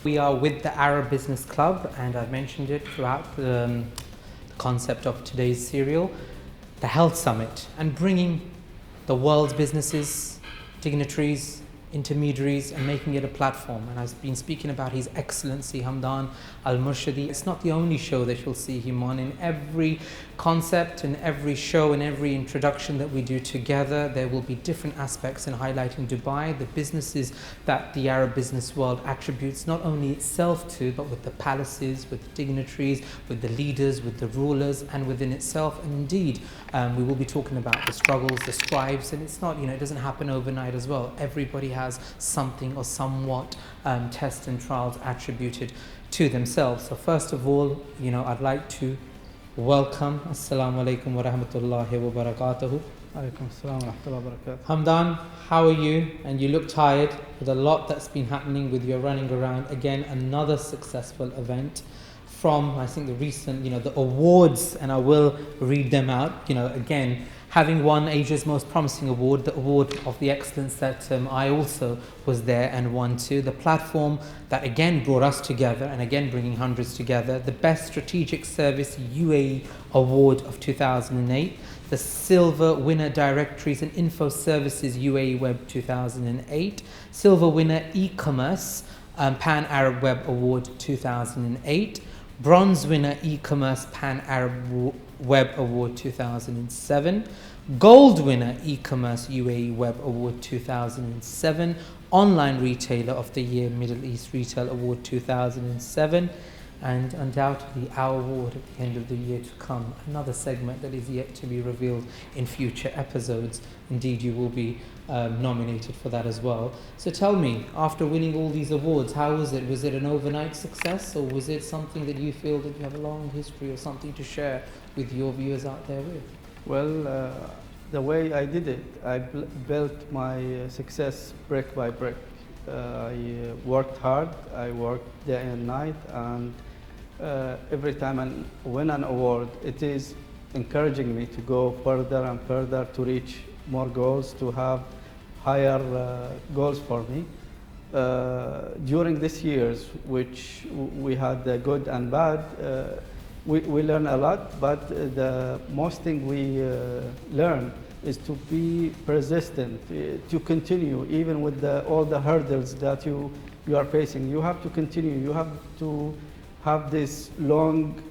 We are with the Arab Business Club, and I've mentioned it throughout the concept of today's serial, the Health Summit, and bringing the world's businesses, dignitaries, intermediaries, and making it a platform. And I've been speaking about His Excellency Hamdan Al-Murshidi. It's not the only show that you'll see him on. In every concept, in every show, in every introduction that we do together, there will be different aspects in highlighting Dubai, the businesses that the Arab business world attributes not only itself to, but with the palaces, with the dignitaries, with the leaders, with the rulers, and within itself. And indeed, we will be talking about the struggles, the strives, and it's not, it doesn't happen overnight as well. Everybody has something or somewhat tests and trials attributed to themselves. So first of all, I'd like to welcome. Assalamu alaikum wa rahmatullahi wa barakatuhu. Alaikum assalam wa rahmatullahi wa barakatuh. Hamdan, how are you? And you look tired with a lot that's been happening with your running around. Again, another successful event from, I think, the recent, the awards, and I will read them out. Again, having won Asia's Most Promising Award, the award of the excellence that I also was there and won too. The platform that again brought us together and again bringing hundreds together. The Best Strategic Service UAE Award of 2008. The Silver Winner Directories and Info Services UAE Web 2008. Silver Winner E-Commerce Pan-Arab Web Award 2008. Bronze Winner E-Commerce Pan-Arab Web Award 2007, Gold Winner E-Commerce UAE Web Award 2007, Online Retailer of the Year Middle East Retail Award 2007, and undoubtedly our award at the end of the year to come, another segment that is yet to be revealed in future episodes. Indeed, you will be nominated for that as well. So tell me, after winning all these awards, how was it? Was it an overnight success, or was it something that you feel that you have a long history or something to share with your viewers out there with? Well, the way I did it, I built my success brick by brick. I worked hard, I worked day and night, and every time I win an award, it is encouraging me to go further and further, to reach more goals, to have higher goals for me. During this years, which we had good and bad, we learn a lot, but the most thing we learn is to be persistent, to continue, even with all the hurdles that you are facing. You have to continue. You have to have this long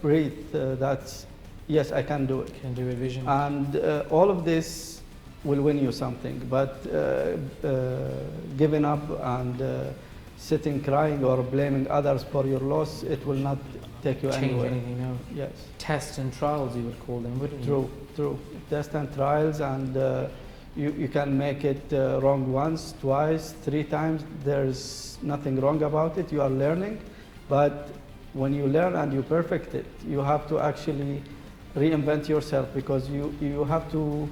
breath that's, yes, I can do it. Can do a vision. And all of this will win you something, but giving up and sitting crying or blaming others for your loss, it will not take you Change anywhere. anything, no. Yes. Tests and trials, you would call them, wouldn't you? True. Tests and trials, and you can make it wrong once, twice, 3 times. There's nothing wrong about it. You are learning, but when you learn and you perfect it, you have to actually reinvent yourself, because you have to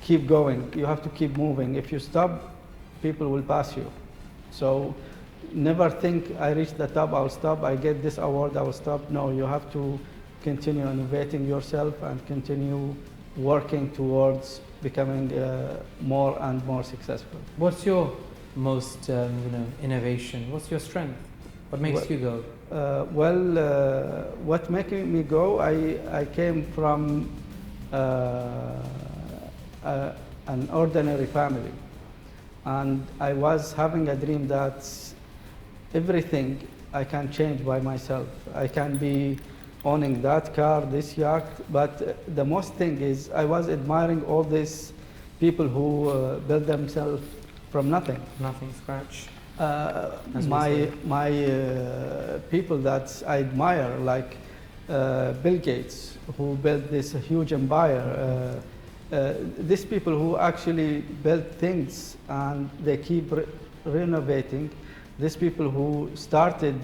keep going. You have to keep moving. If you stop, people will pass you. So never think, I reached the top, I'll stop. I get this award, I will stop. No, you have to continue innovating yourself and continue working towards becoming more and more successful. What's your most innovation? What's your strength? What makes you go? What makes me go, I came from an ordinary family, and I was having a dream that everything I can change by myself. I can be owning that car, this yacht, but the most thing is I was admiring all these people who build themselves from nothing. Nothing, scratch. My people that I admire, like Bill Gates, who built this huge empire. These people who actually build things and they keep renovating. These people who started,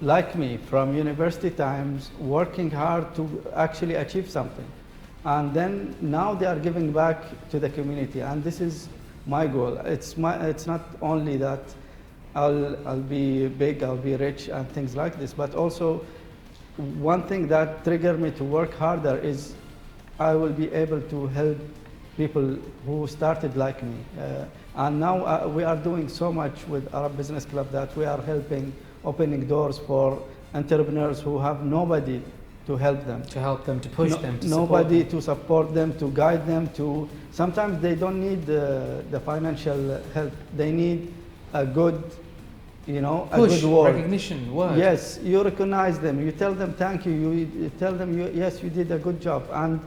like me, from university times, working hard to actually achieve something. And then now they are giving back to the community, and this is my goal. It's not only that I'll be big, I'll be rich and things like this, but also one thing that triggered me to work harder is I will be able to help people who started like me. And now we are doing so much with Arab Business Club that we are helping, opening doors for entrepreneurs who have nobody to help them. To help them, to push them, to nobody support them. to support them, to guide them, to sometimes they don't need the financial help. They need a good, you know, Push, a good word. recognition, word. Yes, you recognize them. You tell them thank you. You tell them yes, you did a good job. And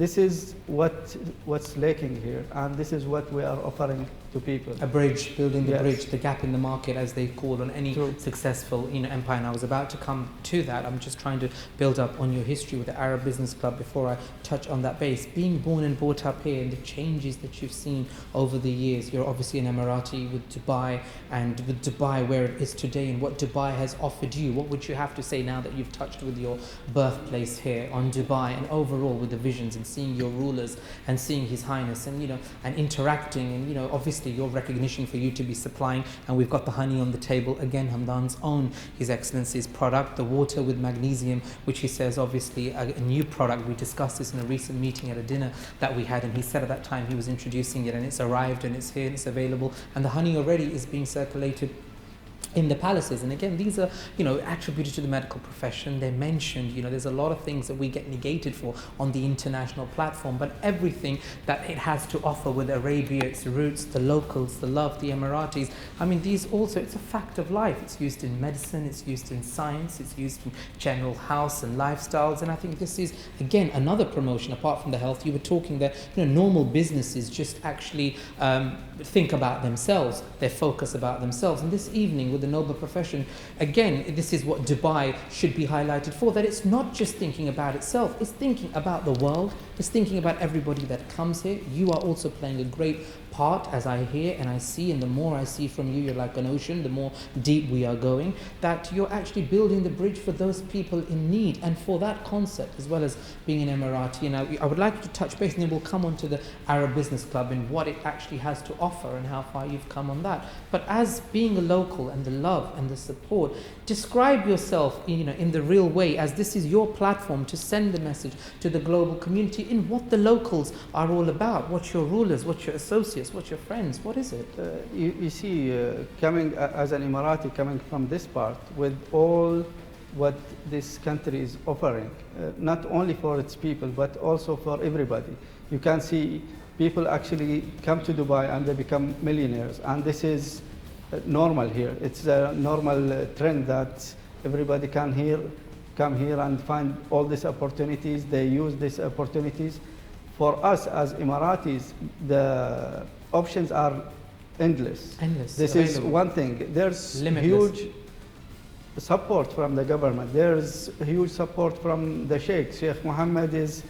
this is what's lacking here, and this is what we are offering to people. A bridge, building the Yes. bridge, the gap in the market, as they call on any True. successful, empire. And I was about to come to that. I'm just trying to build up on your history with the Arab Business Club before I touch on that base. Being born and brought up here, and the changes that you've seen over the years. You're obviously an Emirati with Dubai, and with Dubai where it is today, and what Dubai has offered you. What would you have to say now that you've touched with your birthplace here on Dubai, and overall with the visions and seeing your rulers and seeing His Highness, and and interacting, and obviously your recognition for you to be supplying, and we've got the honey on the table again, Hamdan's own, His Excellency's product, the water with magnesium, which he says obviously a new product. We discussed this in a recent meeting at a dinner that we had, and he said at that time he was introducing it, and it's arrived and it's here and it's available, and the honey already is being circulated in the palaces. And again, these are attributed to the medical profession. They're mentioned, there's a lot of things that we get negated for on the international platform, but everything that it has to offer with Arabia, its roots, the locals, the love, the Emiratis, these also, it's a fact of life. It's used in medicine, it's used in science, it's used in general house and lifestyles, and I think this is again another promotion apart from the health. You were talking that normal businesses just actually think about themselves, they focus about themselves, and this evening with the noble profession, again, this is what Dubai should be highlighted for, that it's not just thinking about itself, it's thinking about the world, it's thinking about everybody that comes here. You are also playing a great part, as I hear and I see, and the more I see from you, you're like an ocean, the more deep we are going, that you're actually building the bridge for those people in need, and for that concept, as well as being an Emirati. And I would like you to touch base, and then we'll come on to the Arab Business Club and what it actually has to offer and how far you've come on that. But as being a local, and the love and the support, describe yourself in the real way, as this is your platform to send the message to the global community in what the locals are all about. What's your rulers, what's your associates, what's your friends, what is it? You see, coming as an Emirati, coming from this part, with all what this country is offering, not only for its people, but also for everybody. You can see people actually come to Dubai and they become millionaires, and this is normal here. It's a normal trend that everybody come here and find all these opportunities. They use these opportunities. For us as Emiratis, the options are endless. This available. is one thing. There's Limitless. huge support from the government. There's huge support from the Sheikh. Sheikh Mohammed is,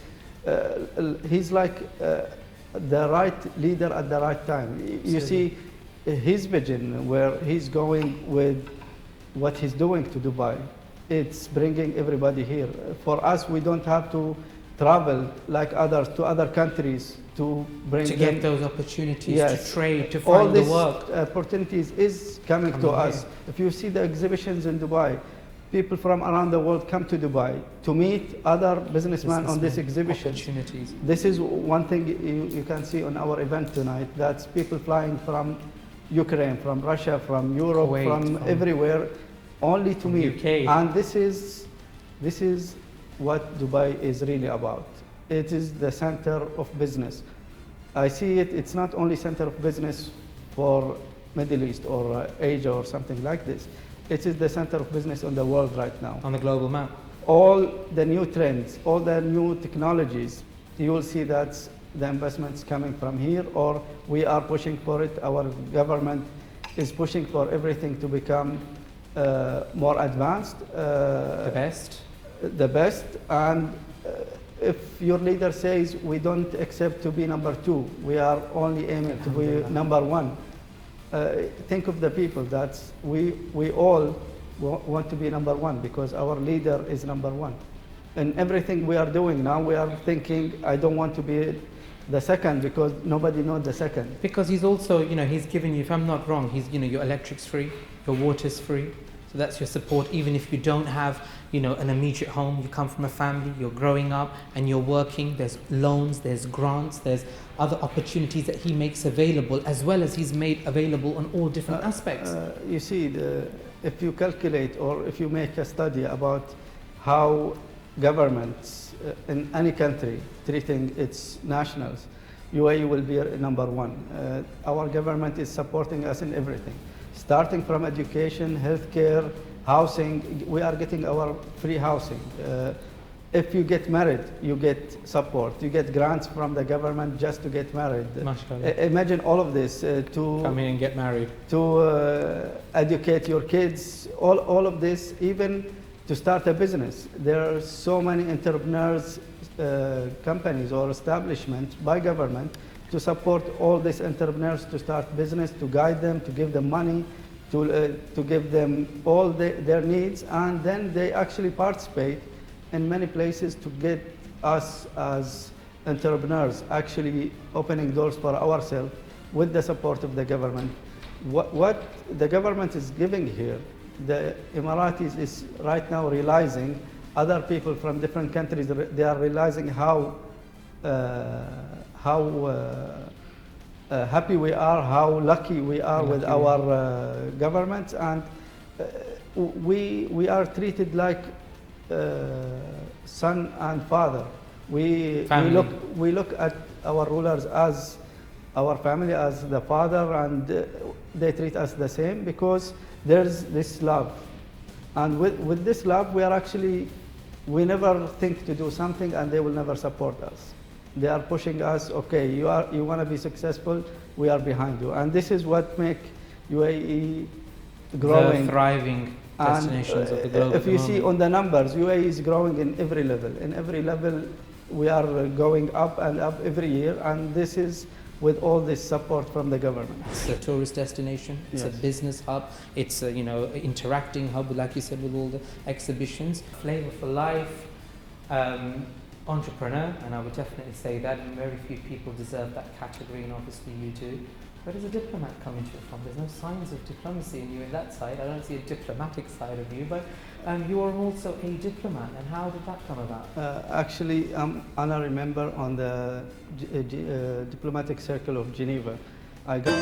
he's like the right leader at the right time. You see his vision, where he's going with what he's doing to Dubai. It's bringing everybody here. For us, we don't have to travel like others to other countries to bring to them. get those opportunities, Yes. to trade, to All find the these work. opportunities is coming to us. If you see the exhibitions in Dubai, people from around the world come to Dubai to meet other businessmen on this exhibition. Opportunities. This is one thing you can see on our event tonight. That's people flying from Ukraine, from Russia, from Europe, Kuwait, from everywhere, only to meet. UK. And this is what Dubai is really about. It is the center of business. I see it. It's not only center of business for Middle East or Asia or something like this. It is the center of business on the world right now. On the global map. All the new trends, all the new technologies, you will see that the investments coming from here, or we are pushing for it. Our government is pushing for everything to become more advanced. The best. The best. And if your leader says we don't accept to be number two, we are only aiming to be number one. Think of the people that we all want to be number one, because our leader is number one. In everything we are doing now, we are thinking, I don't want to be the second, because nobody knows the second. Because he's also, he's giving you, if I'm not wrong, he's, your electric's free, your water's free. So that's your support, even if you don't have, an immediate home. You come from a family, you're growing up, and you're working. There's loans, there's grants, there's other opportunities that he makes available, as well as he's made available on all different aspects. You see, if you calculate or if you make a study about how governments in any country treating its nationals, UAE will be number one. Our government is supporting us in everything, starting from education, healthcare, housing. We are getting our free housing. If you get married, you get support. You get grants from the government just to get married. Imagine all of this to come in and get married, to educate your kids. All of this, even to start a business. There are so many entrepreneurs, companies or establishments by government to support all these entrepreneurs to start business, to guide them, to give them money, to give them all their needs, and then they actually participate in many places to get us as entrepreneurs actually opening doors for ourselves with the support of the government. What the government is giving here, the Emiratis is right now realizing, other people from different countries, they are realizing how happy we are, how lucky we are with our government, and we are treated like son and father. We look at our rulers as our family, as the father, and they treat us the same because there's this love. And with this love, we never think to do something, and they will never support us. They are pushing us. Okay, you want to be successful, we are behind you, and this is what make UAE growing, the thriving destinations of the globe. If you see on the numbers, UAE is growing in every level. In every level, we are going up and up every year, and this is with all this support from the government. It's a tourist destination, it's yes. a business hub, it's a interacting hub, like you said, with all the exhibitions. Flavor for life, entrepreneur, and I would definitely say that, and very few people deserve that category, and obviously you do. Where does a diplomat come into it from? There's no signs of diplomacy in you in that side. I don't see a diplomatic side of you, but you are also a diplomat, and how did that come about? Actually, I'm honorary member on the diplomatic circle of Geneva. I got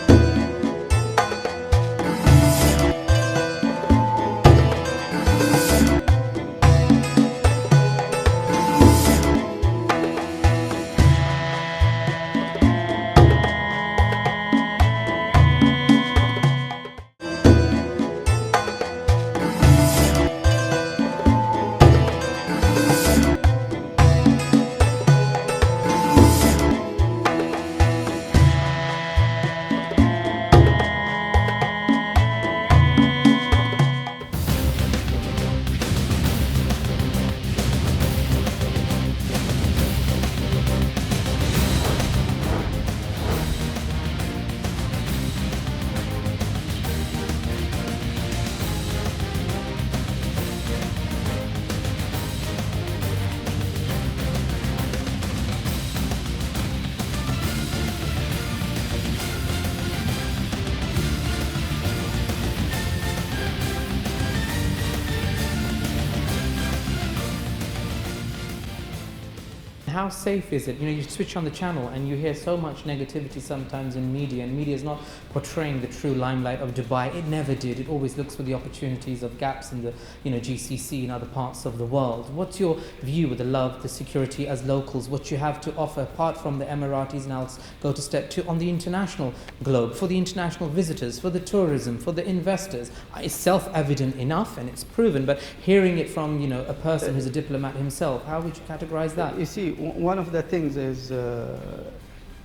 How safe is it? You switch on the channel and you hear so much negativity sometimes in media, and media is not portraying the true limelight of Dubai. It never did. It always looks for the opportunities of gaps in the GCC and other parts of the world. What's your view with the love, the security as locals, what you have to offer apart from the Emiratis? Now let's go to step 2 on the international globe, for the international visitors, for the tourism, for the investors. It's self-evident enough and it's proven, but hearing it from a person who's a diplomat himself, how would you categorize that? You see, one of the things is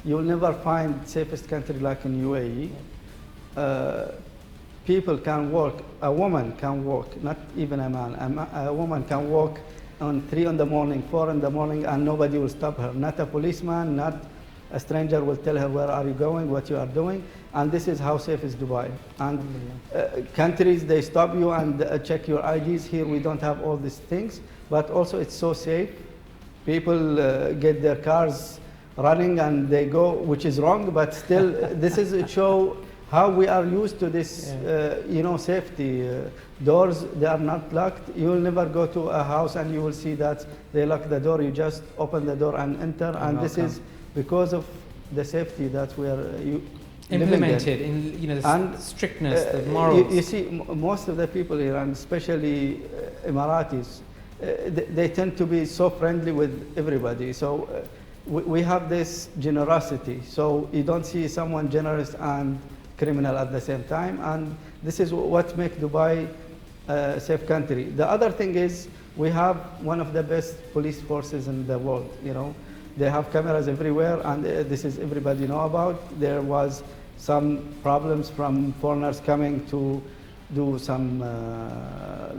you'll never find safest country like in UAE. People can walk, a woman can walk, not even a man. A woman can walk on 3 in the morning, 4 in the morning, and nobody will stop her. Not a policeman, not a stranger will tell her where are you going, what you are doing. And this is how safe is Dubai. And countries, they stop you and check your IDs. Here we don't have all these things, but also it's so safe. People get their cars running and they go, which is wrong, but still this is a show how we are used to this, safety. Doors, they are not locked. You will never go to a house and you will see that they lock the door. You just open the door and enter. And this is because of the safety that we are implemented in the strictness, the morals. You see, most of the people here, and especially Emiratis, they tend to be so friendly with everybody. So we have this generosity. So you don't see someone generous and criminal at the same time. And this is what makes Dubai a safe country. The other thing is we have one of the best police forces in the world. They have cameras everywhere, and this is everybody know about. There was some problems from foreigners coming to do some,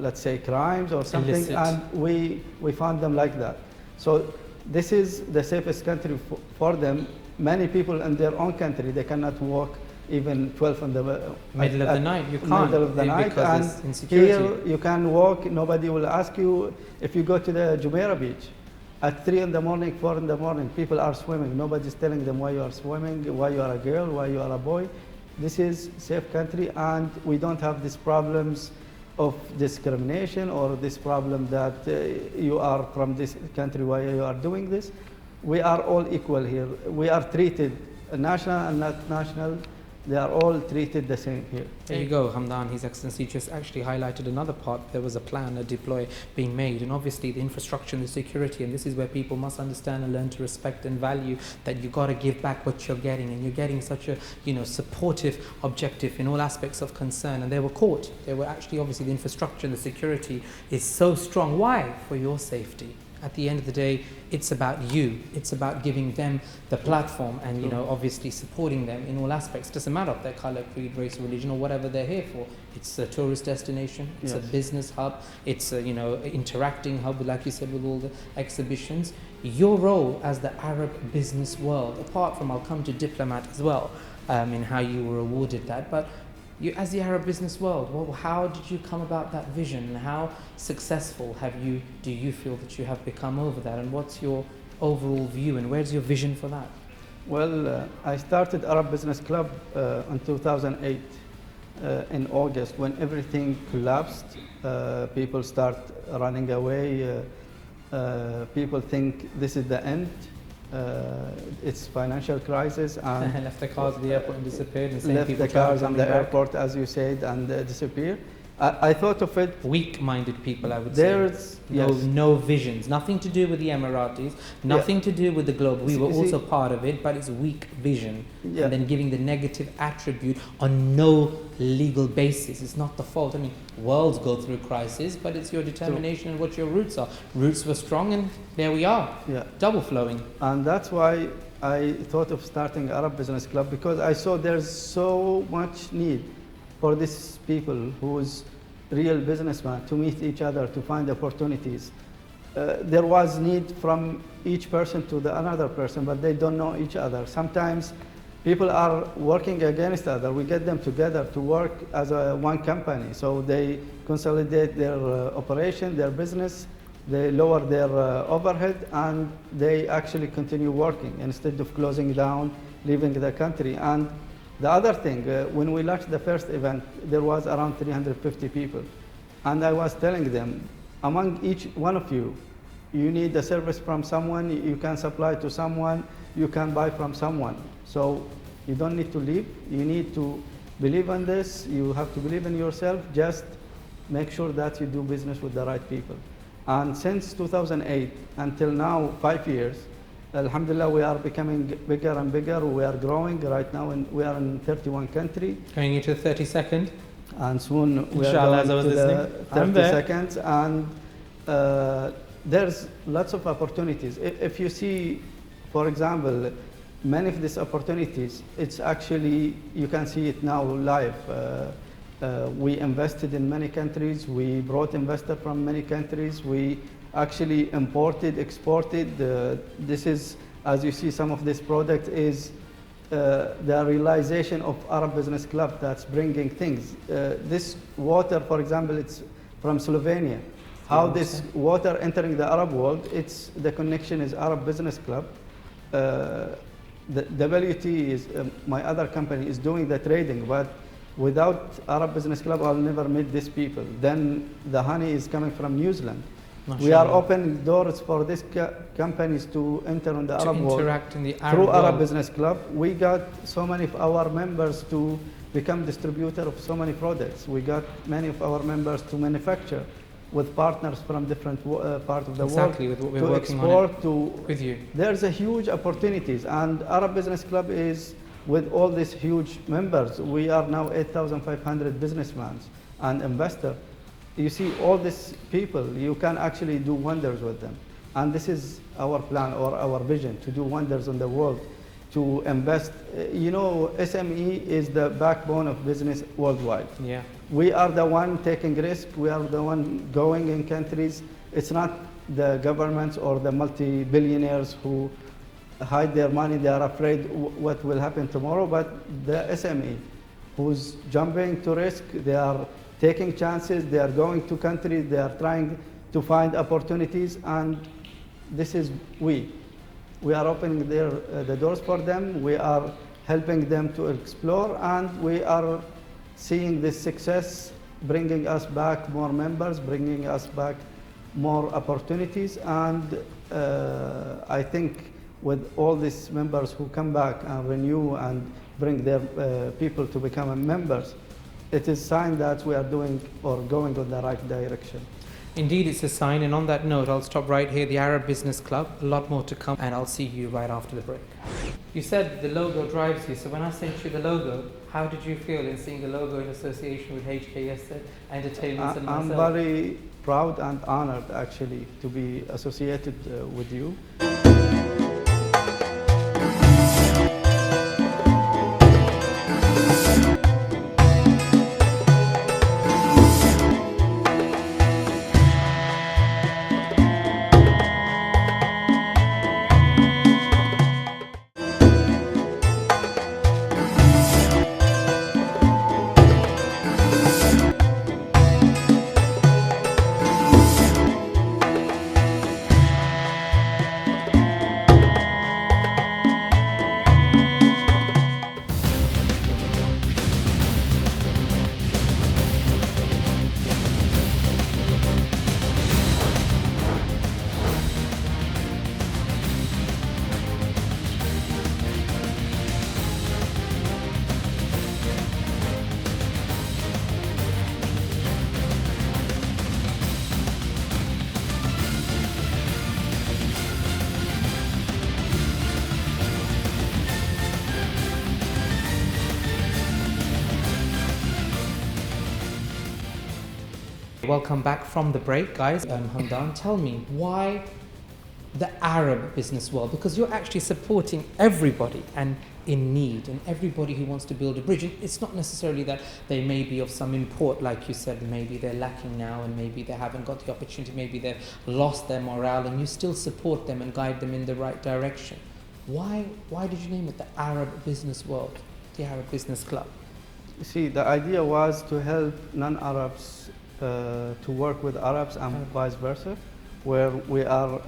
let's say, crimes or something, illicit. And we found them like that. So this is the safest country for them. Many people in their own country, they cannot walk even 12 in the middle of the night. You can't. Middle of the night, because and insecurity. Here you can walk. Nobody will ask you. If you go to the Jumeirah beach, at 3 in the morning, 4 in the morning, people are swimming. Nobody's telling them why you are swimming, why you are a girl, why you are a boy. This is safe country, and we don't have these problems of discrimination or this problem that you are from this country, why you are doing this. We are all equal here. We are treated national and not national. They are all treated the same here. There you go, Hamdan. His Excellency just actually highlighted another part. There was a plan, a deploy being made, and obviously the infrastructure and the security, and this is where people must understand and learn to respect and value that you got to give back what you're getting, and you're getting such a supportive objective in all aspects of concern. And they were caught. They were actually, obviously the infrastructure and the security is so strong. Why? For your safety. At the end of the day, it's about you. It's about giving them the platform and, obviously supporting them in all aspects. It doesn't matter if they're color, creed, race, religion, or whatever they're here for. It's a tourist destination. It's a business hub. It's a, interacting hub, like you said, with all the exhibitions. Your role as the Arab business world, apart from, I'll come to diplomat as well, in how you were awarded that, but you, as the Arab business world, how did you come about that vision, and how successful do you feel that you have become over that, and what's your overall view, and where's your vision for that? Well, I started Arab Business Club in 2008 in August, when everything collapsed. People start running away. People think this is the end. It's financial crisis, and left the cars at the airport and disappeared, and left the cars on the airport, as you said, and disappeared. I thought of it. Weak-minded people, I would say. No visions. Nothing to do with the Emiratis. Nothing to do with the globe. We were also part of it, but it's weak vision. And then giving the negative attribute on no legal basis. It's not the fault. I mean, worlds go through crisis, but it's your determination and what your roots are. Roots were strong, and there we are. Double flowing. And that's why I thought of starting Arab Business Club, because I saw there's so much need for these people who's real businessmen to meet each other, to find opportunities. There was need from each person to the another person, but they don't know each other. Sometimes people are working against each other. We get them together to work as one company. So they consolidate their operation, their business, they lower their overhead, and they actually continue working instead of closing down, leaving the country. And the other thing, when we launched the first event, there was around 350 people. And I was telling them, among each one of you, you need a service from someone, you can supply to someone, you can buy from someone. So you don't need to leave, you need to believe in this, you have to believe in yourself, just make sure that you do business with the right people. And since 2008 until now, 5 years, Alhamdulillah, we are becoming bigger and bigger. We are growing right now, and we are in 31 countries. Going into the 32nd. And soon we Inshallah, are going to the 32nd. And there's lots of opportunities. If you see, for example, many of these opportunities, it's actually, you can see it now live. We invested in many countries. We brought investors from many countries. We actually imported, exported. This is, as you see, some of this product is the realization of Arab Business Club that's bringing things. This water, for example, it's from Slovenia. How this water entering the Arab world, the connection is Arab Business Club. The WT is, my other company is doing the trading, but without Arab Business Club, I'll never meet these people. Then the honey is coming from New Zealand. We are opening doors for these companies to enter on the Arab world. Interact in the Arab through world. Arab Business Club. We got so many of our members to become distributor of so many products. We got many of our members to manufacture with partners from different parts of the exactly, world. With what we're to working export on to with you. There's a huge opportunities, and Arab Business Club is with all these huge members. We are now 8,500 businessmen and investors. You see all these people, you can actually do wonders with them. And this is our plan or our vision, to do wonders in the world, to invest. You know, SME is the backbone of business worldwide. Yeah. We are the one taking risk. We are the one going in countries. It's not the governments or the multi-billionaires who hide their money. They are afraid what will happen tomorrow, but the SME who's jumping to risk, they are taking chances, they are going to countries, they are trying to find opportunities, and this is we are opening the doors for them. We are helping them to explore, and we are seeing this success bringing us back more members, bringing us back more opportunities. And I think with all these members who come back and renew and bring their people to become members, it is a sign that we are doing or going in the right direction. Indeed, it's a sign. And on that note, I'll stop right here. The Arab Business Club, a lot more to come, and I'll see you right after the break. You said the logo drives you. So when I sent you the logo, how did you feel in seeing the logo in association with HKSZ Entertainment and myself? I'm very proud and honored, actually, to be associated with you. Welcome back from the break, guys. Hamdan, tell me, why the Arab business world? Because you're actually supporting everybody and in need, and everybody who wants to build a bridge. It's not necessarily that they may be of some import, like you said, maybe they're lacking now and maybe they haven't got the opportunity, maybe they've lost their morale, and you still support them and guide them in the right direction. Why did you name it the Arab Business World, the Arab Business Club? You see, the idea was to help non-Arabs to work with Arabs and vice versa, where we are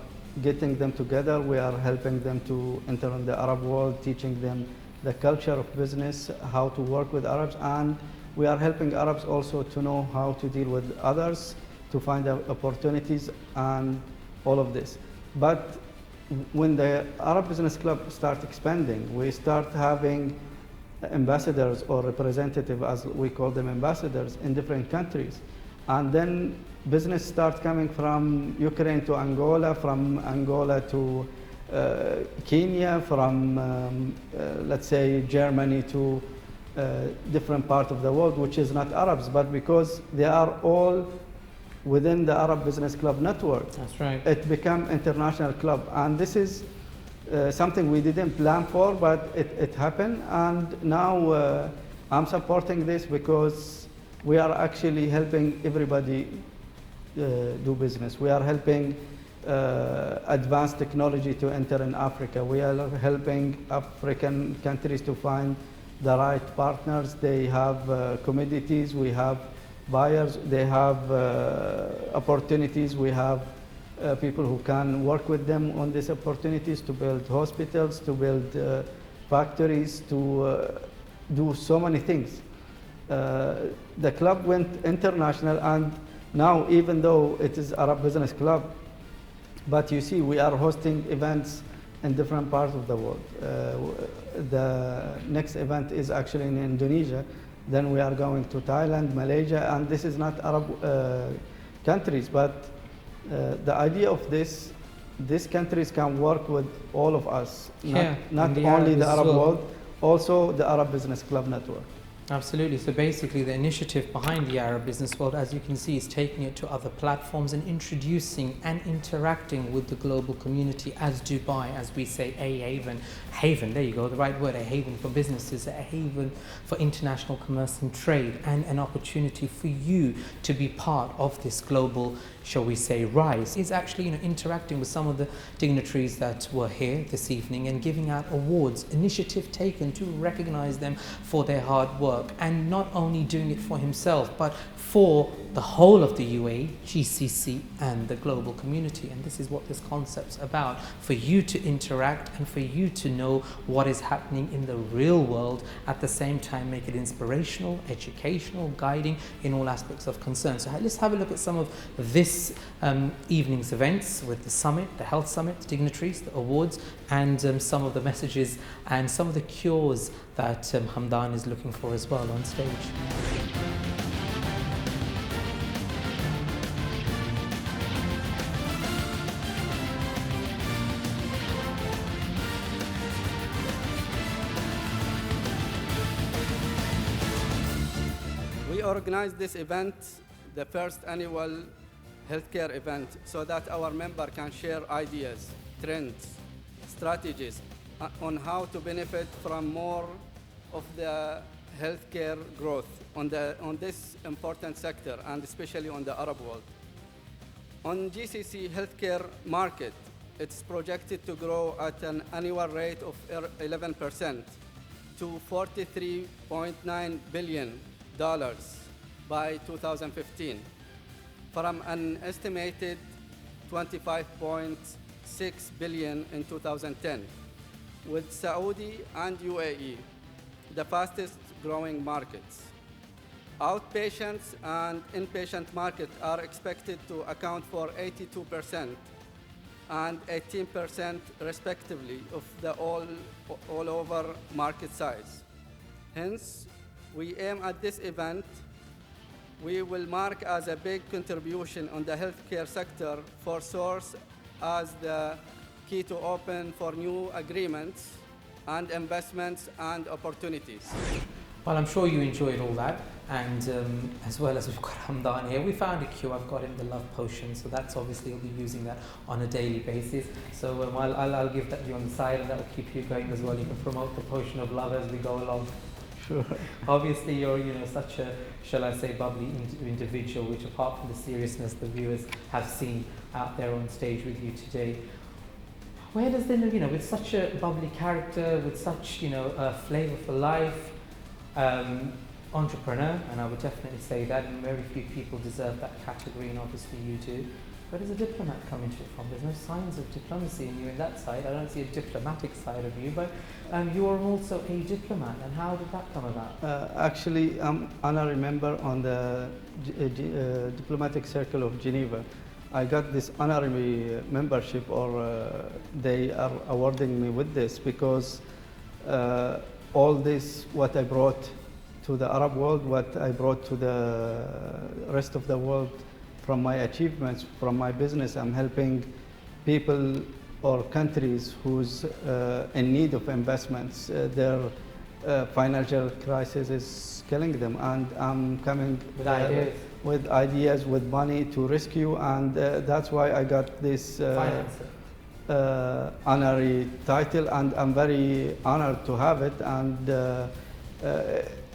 getting them together, we are helping them to enter in the Arab world, teaching them the culture of business, how to work with Arabs, and we are helping Arabs also to know how to deal with others, to find opportunities and all of this. But when the Arab Business Club start expanding, we start having ambassadors or representatives, as we call them, ambassadors in different countries. And then business starts coming from Ukraine to Angola, from Angola to Kenya, from, let's say, Germany to different parts of the world, which is not Arabs, but because they are all within the Arab Business Club network. That's right. It became international club. And this is something we didn't plan for, but it happened. And now I'm supporting this because we are actually helping everybody do business. We are helping advanced technology to enter in Africa. We are helping African countries to find the right partners. They have commodities, we have buyers, they have opportunities, we have people who can work with them on these opportunities to build hospitals, to build factories to do so many things. The club went international, and now even though it is Arab Business Club, but you see we are hosting events in different parts of the world. The next event is actually in Indonesia. Then we are going to Thailand, Malaysia, and this is not Arab countries, but the idea of this, these countries can work with all of us, not only the Arab world, also the Arab Business Club network. Absolutely. So basically the initiative behind the Arab Business World, as you can see, is taking it to other platforms and introducing and interacting with the global community as Dubai, as we say, a haven. Haven, there you go, the right word, a haven for businesses, a haven for international commerce and trade, and an opportunity for you to be part of this global, shall we say, rise. Is actually interacting with some of the dignitaries that were here this evening and giving out awards, initiative taken to recognize them for their hard work, and not only doing it for himself but for the whole of the UAE, GCC and the global community. And this is what this concept's about, for you to interact and for you to know what is happening in the real world, at the same time make it inspirational, educational, guiding in all aspects of concern. So let's have a look at some of this evening's events with the summit, the health summit, dignitaries, the awards, and some of the messages and some of the cures that Hamdan is looking for as well on stage. We organized this event, the first annual healthcare event, so that our member can share ideas, trends, strategies on how to benefit from more of the healthcare growth on this important sector, and especially on the Arab world. On GCC healthcare market, it's projected to grow at an annual rate of 11% to $43.9 billion by 2015, from an estimated $25.6 billion in 2010, with Saudi and UAE the fastest growing markets. Outpatients and inpatient market are expected to account for 82% and 18% respectively of the all over market size. Hence, we aim at this event, we will mark as a big contribution on the healthcare sector for Source as the key to open for new agreements and investments and opportunities. Well, I'm sure you enjoyed all that, and as well as we've got Hamdan here, we found a cue. I've got him the love potion, so that's obviously he'll be using that on a daily basis. So I'll give that to you on the side, and that will keep you going as well. You can promote the potion of love as we go along. Sure. Obviously, you're such a, shall I say, bubbly individual, which apart from the seriousness the viewers have seen out there on stage with you today. Where does with such a bubbly character, with such a flavour for life, entrepreneur, and I would definitely say that, and very few people deserve that category, and obviously you do. Where does a diplomat come into it from? There's no signs of diplomacy in you in that side. I don't see a diplomatic side of you, but you are also a diplomat, and how did that come about? Actually, I'm honorary member on the Diplomatic Circle of Geneva. I got this honorary membership, or they are awarding me with this, because all this, what I brought to the Arab world, what I brought to the rest of the world, from my achievements, from my business, I'm helping people or countries who's in need of investments. Their financial crisis is killing them, and I'm coming with ideas, with money to rescue, and that's why I got this honorary title, and I'm very honored to have it. And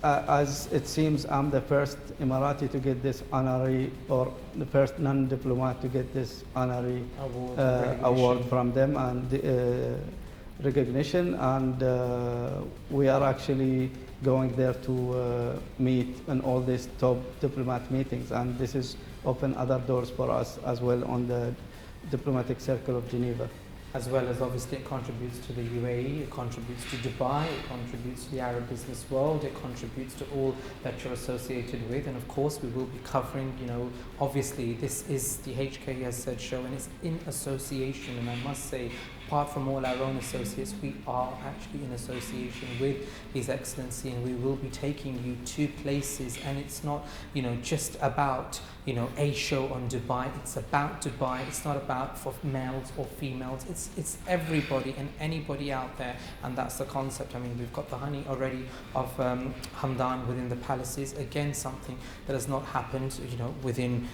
as it seems, I'm the first Emirati to get this honorary, or the first non-diplomat to get this honorary award from them, and recognition. And we are actually going there to meet in all these top diplomat meetings, and this is open other doors for us as well on the Diplomatic Circle of Geneva. as well as obviously it contributes to the UAE, it contributes to Dubai, it contributes to the Arab business world, it contributes to all that you're associated with. And of course we will be covering, obviously this is the HKSZ show and it's in association, and I must say, apart from all our own associates, we are actually in association with His Excellency, and we will be taking you to places, and it's not, just about, a show on Dubai. It's about Dubai. It's not about for males or females. It's everybody and anybody out there, and that's the concept. I mean, we've got the honey already of Hamdan within the palaces. Again, something that has not happened, within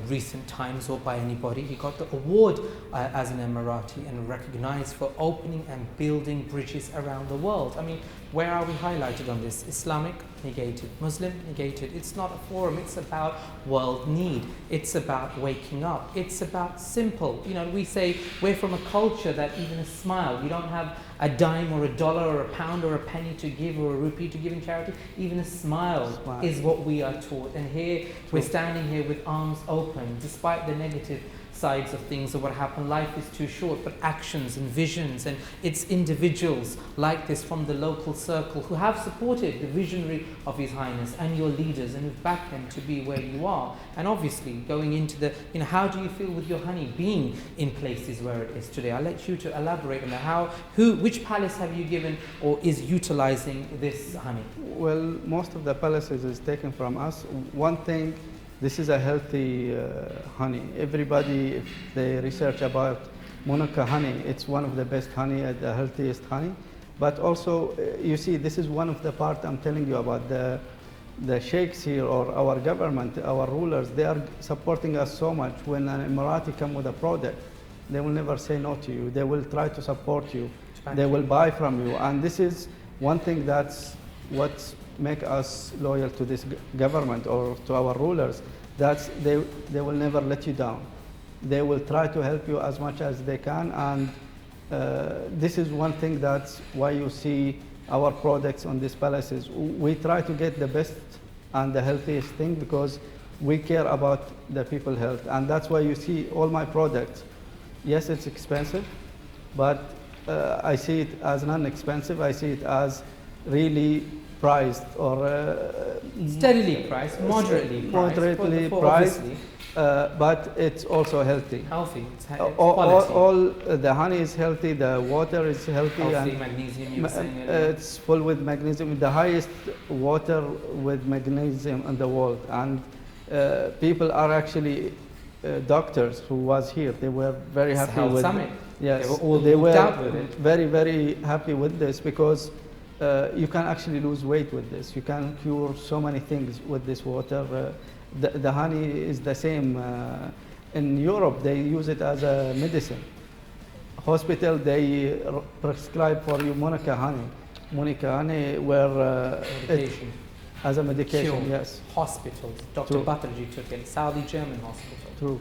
recent times or by anybody. He got the award as an Emirati and recognized for opening and building bridges around the world. I mean, where are we highlighted on this? Islamic, negated. Muslim, negated. It's not a forum. It's about world need. It's about waking up. It's about simple. We say we're from a culture that even a smile, you don't have a dime or a dollar or a pound or a penny to give or a rupee to give in charity. Even a smile is what we are taught. And here, we're standing here with arms open, despite the negative sides of things of what happened. Life is too short, but actions and visions, and it's individuals like this from the local circle who have supported the visionary of His Highness and your leaders and who've backed them to be where you are. And obviously going into the, how do you feel with your honey being in places where it is today? I'll let you to elaborate on that. Which palace have you given or is utilizing this honey? Well, most of the palaces is taken from us. One thing, this is a healthy honey. Everybody, if they research about Monaco honey, it's one of the best honey, the healthiest honey. But also, you see, this is one of the part I'm telling you about. The sheikhs here, or our government, our rulers, they are supporting us so much. When an Emirati come with a product, they will never say no to you. They will try to support you. They will buy from you. And this is one thing that's what's make us loyal to this government or to our rulers. That's they will never let you down. They will try to help you as much as they can, and this is one thing that's why you see our products on these palaces. We try to get the best and the healthiest thing because we care about the people's health, and that's why you see all my products. Yes, it's expensive, but I see it as non-expensive. I see it as really priced or steadily priced, moderately priced, but it's also healthy. Healthy. It's all the honey is healthy. The water is healthy. Healthy, magnesium. You were saying it's full with magnesium. The highest water with magnesium in the world, and people are actually doctors who was here. They were very happy with Summit. Yes, they were with it. Very happy with this because. You can actually lose weight with this. You can cure so many things with this water. The honey is the same. In Europe, they use it as a medicine. Hospital, they prescribe for you Monaco honey. Monaco honey, where medication. As a medication, Cure. yes. Hospitals. Dr. Batarji took it. Saudi German hospital. True.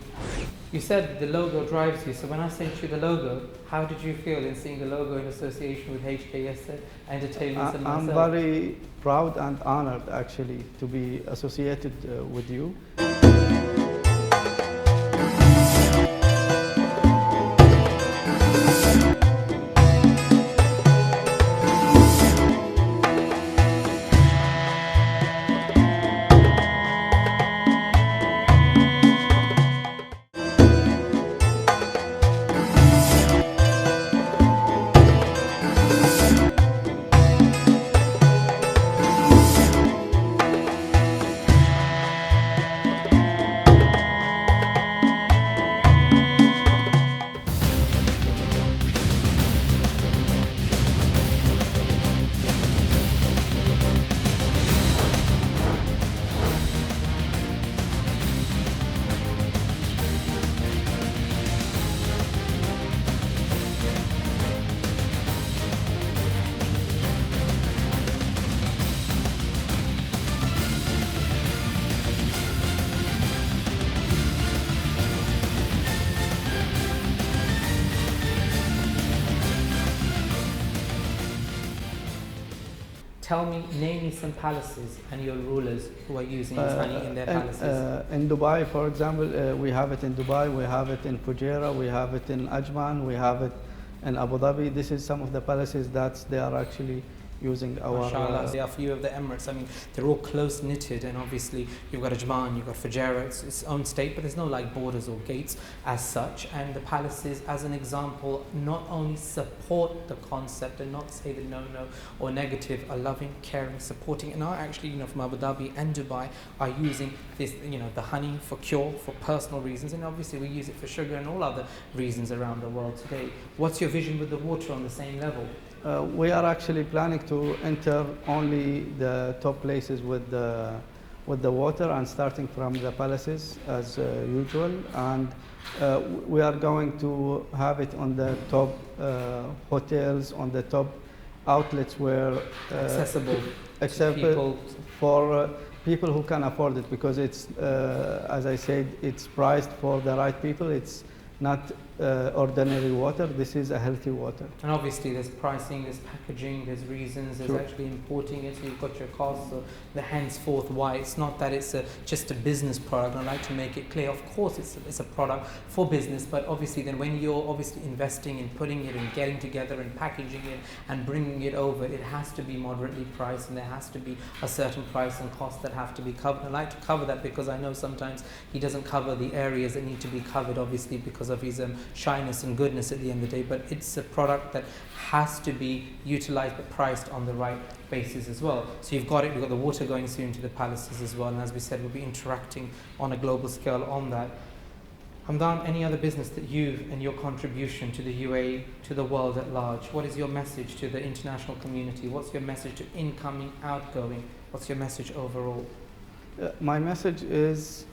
You said the logo drives you. So when I sent you the logo, how did you feel in seeing the logo in association with HKSZ Entertainment and myself? I'm very proud and honored actually to be associated with you. Name me some palaces and your rulers who are using this honey in their palaces. In Dubai, for example, we have it in Dubai, we have it in Fujairah, we have it in Ajman, we have it in Abu Dhabi. This is some of the palaces that they are actually using our. MashaAllah, there are a few of the Emirates. I mean, they're all close knitted, and obviously you've got Ajman, you've got Fujairah, it's its own state, but there's no like borders or gates as such. And the palaces, as an example, not only support the concept and not say the no or negative, are loving, caring, supporting, and are actually, from Abu Dhabi and Dubai are using this, the honey for cure, for personal reasons, and obviously we use it for sugar and all other reasons around the world today. What's your vision with the water on the same level? We are actually planning to enter only the top places with the water, and starting from the palaces as usual, and we are going to have it on the top hotels, on the top outlets where accessible people for people who can afford it, because it's as I said, it's priced for the right people. It's not ordinary water. This is a healthy water. And obviously there's pricing, there's packaging, there's reasons, there's actually importing it, so you've got your costs, so the henceforth why. It's not that it's just a business product. I like to make it clear, of course it's a product for business, but obviously then when you're obviously investing in putting it and getting together and packaging it and bringing it over, it has to be moderately priced, and there has to be a certain price and cost that have to be covered. I like to cover that because I know sometimes he doesn't cover the areas that need to be covered, obviously because of his shyness and goodness at the end of the day, but it's a product that has to be utilized but priced on the right basis as well. So you've got the water going soon to the palaces as well, and as we said, we'll be interacting on a global scale on that. Hamdan, any other business that you and your contribution to the UAE, to the world at large, what is your message to the international community? What's your message to incoming, outgoing? What's your message overall? My message is,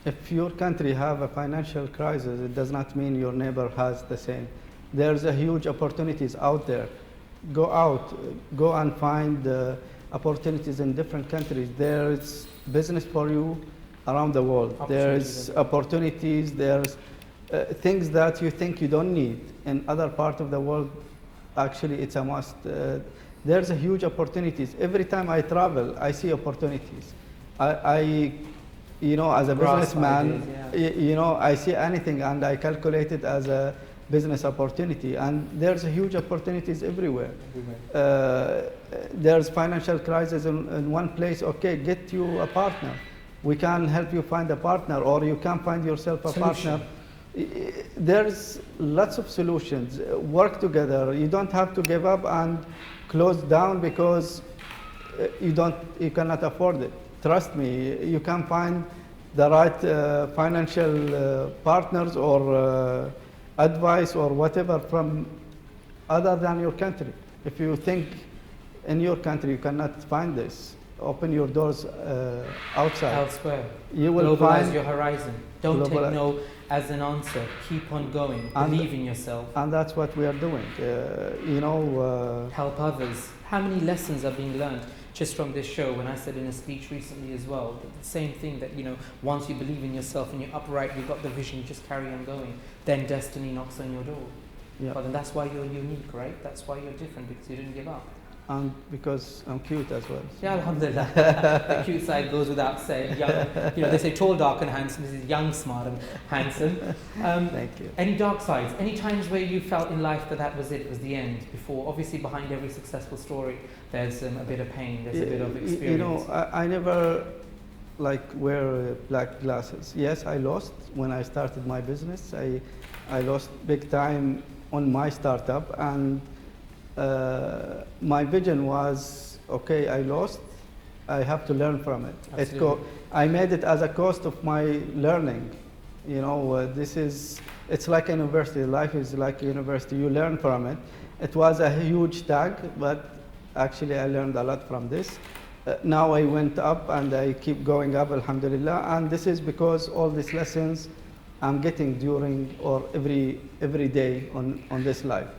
if your country have a financial crisis, it does not mean your neighbor has the same. There's a huge opportunities out there. Go out, go and find opportunities in different countries. There's business for you around the world. There's opportunities, there's things that you think you don't need in other parts of the world. Actually, it's a must. There's a huge opportunities. Every time I travel, I see opportunities. As a businessman, I see anything and I calculate it as a business opportunity. And there's huge opportunities everywhere. There's financial crisis in one place. Okay, get you a partner. We can help you find a partner, or you can find yourself a partner. There's lots of solutions. Work together. You don't have to give up and close down because you cannot afford it. Trust me, you can find the right financial partners or advice or whatever from other than your country. If you think in your country you cannot find this, open your doors outside. Elsewhere. You will globalize your horizon. Don't take no as an answer. Keep on going. Believe in yourself. And that's what we are doing. Help others. How many lessons are being learned just from this show? When I said in a speech recently as well, the same thing, that once you believe in yourself and you're upright, you've got the vision, you just carry on going, then destiny knocks on your door. But then that's why you're unique, right? That's why you're different, because you didn't give up. And because I'm cute as well. Yeah, alhamdulillah. The cute side goes without saying. Young, they say tall, dark and handsome. This is young, smart and handsome. Thank you. Any dark sides? Any times where you felt in life that was it, it was the end? Before, obviously behind every successful story, there's a bit of pain, there's a bit of experience. I never wear black glasses. Yes, I lost when I started my business. I lost big time on my startup, and my vision was, okay, I lost, I have to learn from it. I made it as a cost of my learning. It's like a university. Life is like a university. You learn from it. It was a huge tag, but actually I learned a lot from this. Now I went up and I keep going up, alhamdulillah. And this is because all these lessons I'm getting during or every day on this life.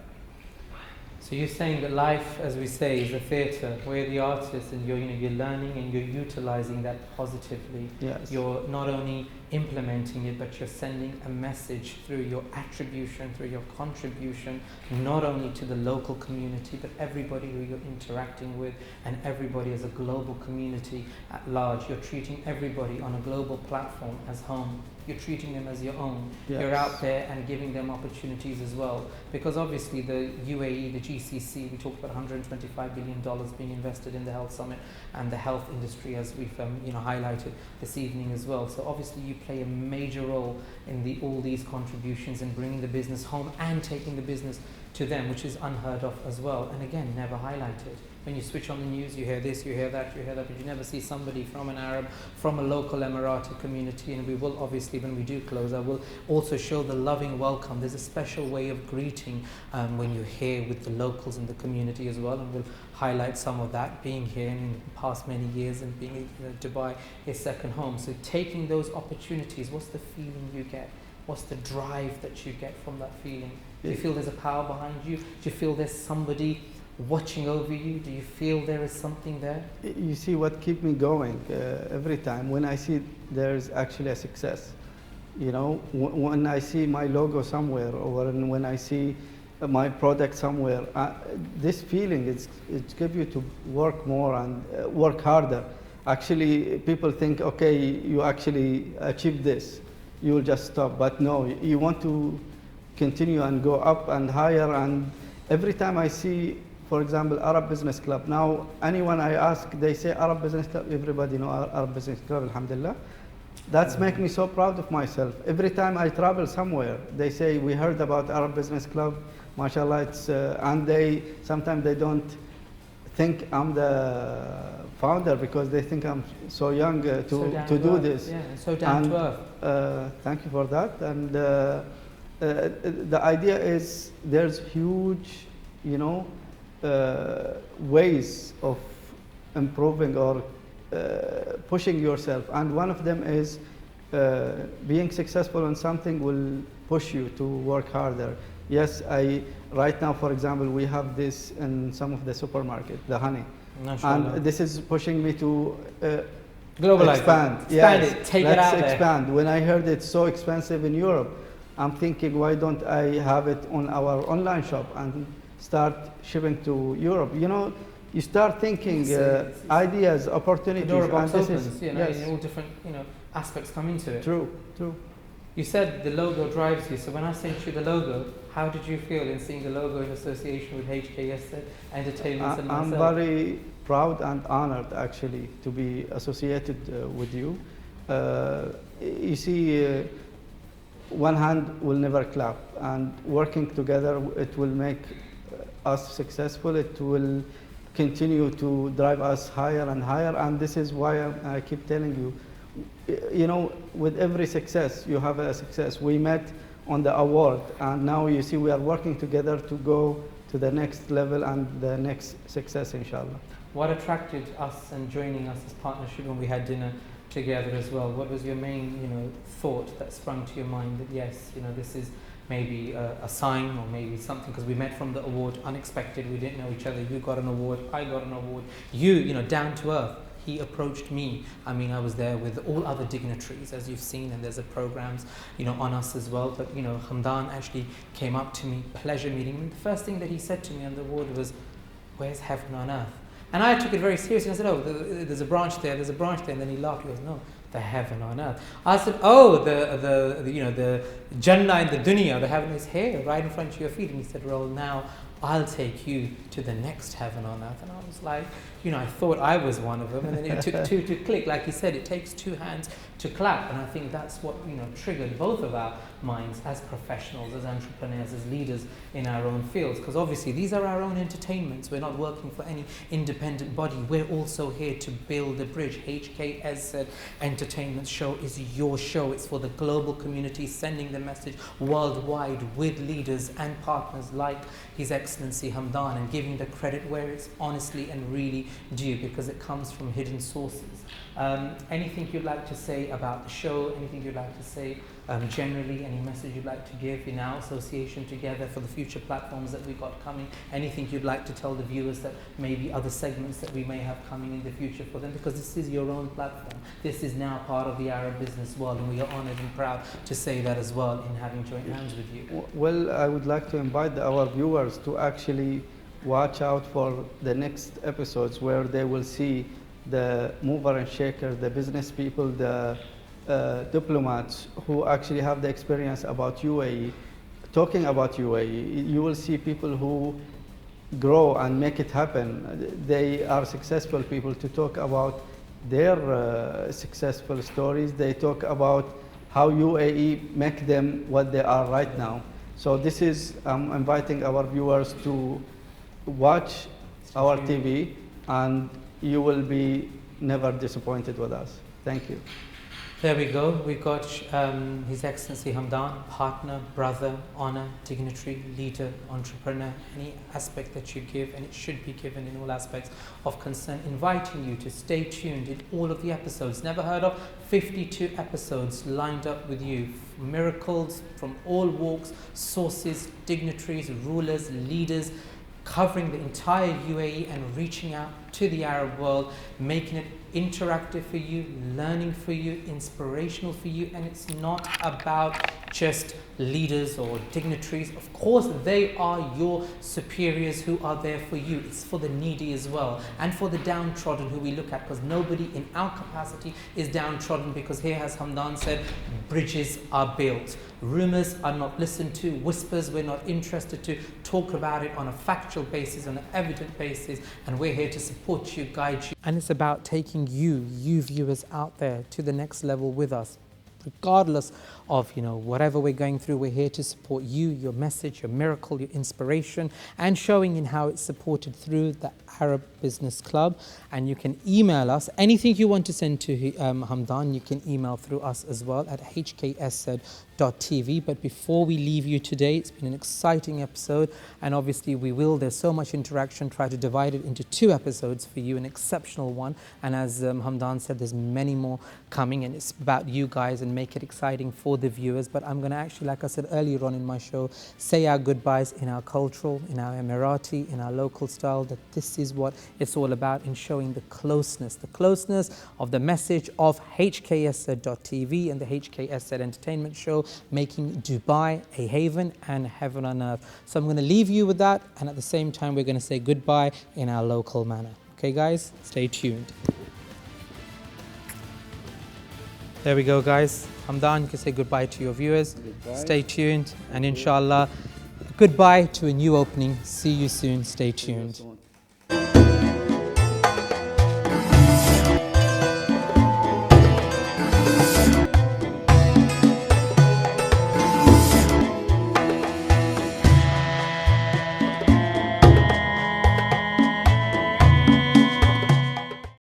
So you're saying that life, as we say, is a theatre where the artist and you're learning and you're utilizing that positively. Yes. You're not only implementing it, but you're sending a message through your attribution, through your contribution, not only to the local community, but everybody who you're interacting with, and everybody as a global community at large. You're treating everybody on a global platform as home. You're treating them as your own. Yes. You're out there and giving them opportunities as well. Because obviously the UAE, the GCC, we talked about $125 billion being invested in the Health Summit and the health industry, as we've highlighted this evening as well. So obviously you play a major role in all these contributions and bringing the business home and taking the business to them, which is unheard of as well. And again, never highlighted. When you switch on the news, you hear this, you hear that, but you never see somebody from an Arab, from a local Emirati community. And we will obviously, when we do close, I will also show the loving welcome. There's a special way of greeting when you're here with the locals in the community as well, and we'll highlight some of that, being here in the past many years and being Dubai his second home. So taking those opportunities, what's the feeling you get? What's the drive that you get from that feeling? Do you feel there's a power behind you? Do you feel there's somebody watching over you? Do you feel there is something there? You see what keeps me going every time when I see there's actually a success. You know, when I see my logo somewhere, or when I see my product somewhere, this feeling it's gives you to work more and work harder. Actually, people think, okay, you actually achieved this, you will just stop. But no, you want to continue and go up and higher. And every time I see, for example, Arab Business Club, now anyone I ask, they say Arab Business Club, everybody know Arab Business Club, alhamdulillah. That's make me so proud of myself. Every time I travel somewhere, they say, we heard about Arab Business Club, mashallah, it's, and sometimes they don't think I'm the founder because they think I'm so young to do this. Yeah, and so down to earth. Thank you for that. And the idea is there's huge, ways of improving or pushing yourself, and one of them is being successful in something will push you to work harder. Yes, right now, for example, we have this in some of the supermarket, the honey, and this is pushing me to globalize, expand. Yes, it, take it out let's expand. When I heard it's so expensive in Europe, I'm thinking, why don't I have it on our online shop and start shipping to Europe? You start thinking ideas, opportunities. The door box opens, yes. all different aspects come into it. True. You said the logo drives you, so when I sent you the logo, how did you feel in seeing the logo in association with HKSZ Entertainments and myself? I'm very proud and honored, actually, to be associated with you. You see, one hand will never clap, and working together, it will make us successful. It will continue to drive us higher and higher, and this is why I keep telling you, with every success, you have a success. We met on the award, and now you see we are working together to go to the next level and the next success, inshallah. What attracted us and joining us as partnership when we had dinner together as well? What was your main, thought that sprung to your mind that yes, this is maybe a sign or maybe something, because we met from the award unexpected, we didn't know each other, you got an award, I got an award, you down to earth. He approached me. I was there with all other dignitaries, as you've seen, and there's programs, on us as well. But, Hamdan actually came up to me, pleasure meeting. And the first thing that he said to me on the award was, where's heaven on earth? And I took it very seriously. I said, oh, there's a branch there, there's a branch there. And then he laughed. He goes, no, the heaven on earth. I said, oh, the Jannah and the dunya, the heaven is here, right in front of your feet. And he said, well, now I'll take you to the next heaven on earth. And I was like, I thought I was one of them. And then it took two to click. Like he said, it takes two hands to clap. And I think that's what, triggered both of our minds as professionals, as entrepreneurs, as leaders in our own fields. Because obviously these are our own entertainments. We're not working for any independent body. We're also here to build a bridge. HKSZ Entertainment Show is your show. It's for the global community, sending the message worldwide with leaders and partners like His Excellency Hamdan, and giving the credit where it's honestly and really due, because it comes from hidden sources. Anything you'd like to say about the show? Anything you'd like to say Generally, any message you'd like to give in our association together for the future platforms that we got coming? Anything you'd like to tell the viewers that maybe other segments that we may have coming in the future for them? Because this is your own platform. This is now part of the Arab business world, and we are honored and proud to say that as well in having joined hands with you. Well, I would like to invite our viewers to actually watch out for the next episodes where they will see the mover and shaker, the business people, the diplomats who actually have the experience about UAE, talking about UAE. You will see people who grow and make it happen. They are successful people to talk about their successful stories. They talk about how UAE make them what they are right now. So this is, I'm inviting our viewers to watch our TV, and you will be never disappointed with us. Thank you. There we go. We've got His Excellency Hamdan, partner, brother, honor, dignitary, leader, entrepreneur, any aspect that you give, and it should be given in all aspects of concern, inviting you to stay tuned in all of the episodes. Never heard of 52 episodes lined up with you. Miracles from all walks, sources, dignitaries, rulers, leaders, covering the entire UAE and reaching out to the Arab world, making it interactive for you, learning for you, inspirational for you. And it's not about just leaders or dignitaries. Of course, they are your superiors who are there for you. It's for the needy as well, and for the downtrodden who we look at, because nobody in our capacity is downtrodden, because here, as Hamdan said, bridges are built. Rumors are not listened to. Whispers, we're not interested to talk about it on a factual basis, on an evident basis, and we're here to support you, guide you. And it's about taking you viewers out there to the next level with us. Regardless of whatever we're going through, we're here to support you, your message, your miracle, your inspiration, and showing in how it's supported through the Arab Business Club. And you can email us anything you want to send to Hamdan. You can email through us as well at HKSZ.tv. But before we leave you today, it's been an exciting episode, and obviously there's so much interaction, try to divide it into 2 episodes for you, an exceptional one. And as Hamdan said, there's many more coming, and it's about you guys, and make it exciting for the viewers. But I'm going to actually, like I said earlier on in my show, say our goodbyes in our cultural, in our Emirati, in our local style, that this is what it's all about, in showing the closeness of the message of HKSZ.tv and the HKSZ Entertainment Show, making Dubai a haven and heaven on earth. So I'm going to leave you with that, and at the same time we're going to say goodbye in our local manner. Okay guys, stay tuned. There we go guys. Hamdan, you can say goodbye to your viewers. Goodbye. Stay tuned, and inshallah, goodbye to a new opening. See you soon. Stay tuned.